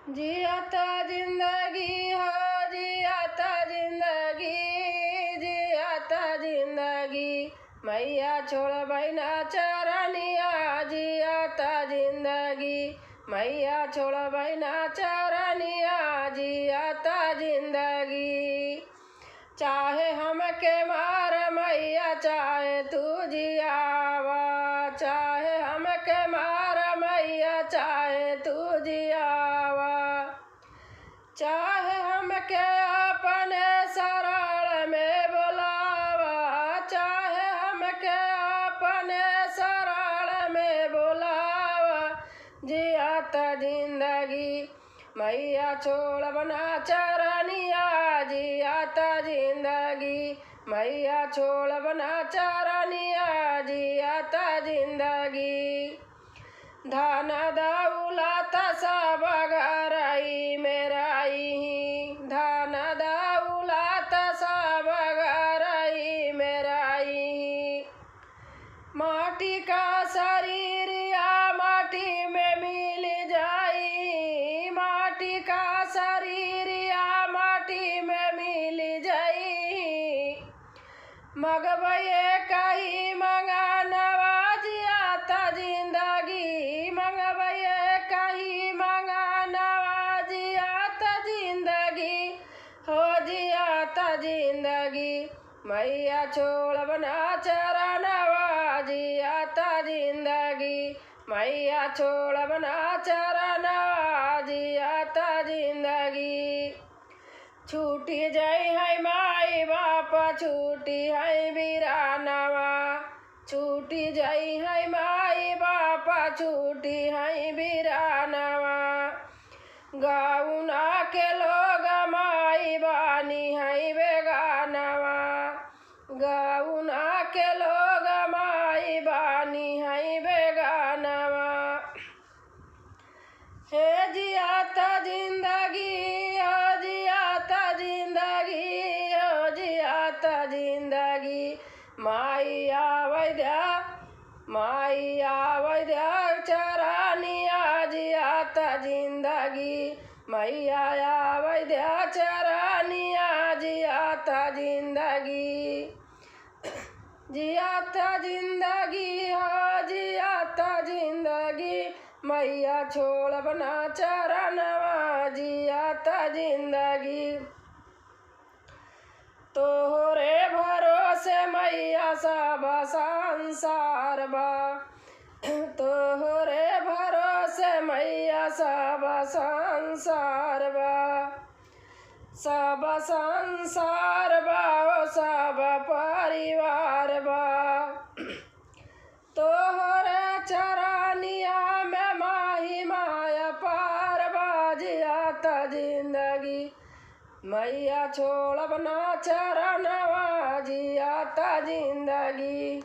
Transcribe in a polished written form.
जियाता जिंदगी हो जियाता जिंदगी, जियाता जिंदगी मैया छोड़ बैना चरनिया। जियाता जिंदगी मैया छोड़ बैना चरनिया। जियाता जिंदगी चाहे हमके मार मैया चाहे तू जियावा। चाहे हमके मार मैया चाहे तू जियावा। चाहे हमके अपने शरण में बुलावा। चाहे हमके अपने शरण में बुलावा। जियाता जिंदगी मैया छोड़ बना चरनिया। जियाता जिंदगी मैया छोड़ बना चरनिया। जियाता जिंदगी धन दौलत सब गरई मेराई। धन दौलत सब गरई मेराई। माटी का शरीर या माटी में मिल जाई। माटी का शरीर या माटी में मिल जाई। मगबये कहीं मंगानवा। जियाता जिंदगी मगबये कहीं मंगानवा। जियाता जिंदगी हो जियाता जिंदगी मैया छोड़ बना चरनवा। जियाता जिंदगी मैया छोड़ बना चरनवा। जियाता जिंदगी छूटी जाई है माई बाप छूटी है वीरानवा। छूटी जाई है माई बाप छूटी है वीरानवा। गाउना के लोग माई बानी है बेगानवा। गाउना के लोग माई बानी है बेगानवा। हे जियाता जिंदगी हो जियाता जिंदगी हो जियाता जिंदगी माई आवैद्या माई आवैद्या चरनिया। जियाता जिंदगी मैया आवैद्या चरनिया। जियाता जिंदगी जियाता जिंदगी हो जियाता जिंदगी मैया छोड़ बना चरनवा। जियाता जिंदगी तोहरे भरोसे मैया सब संसार बा। तोहरे भरोसे मैया सब संसार बा। सब संसार बा सब परिवार बा। तोहरे चरनिया में माही माया पार बा। जियाता जिंदगी मैया छोड़ बना चरनवा। जियाता जिंदगी।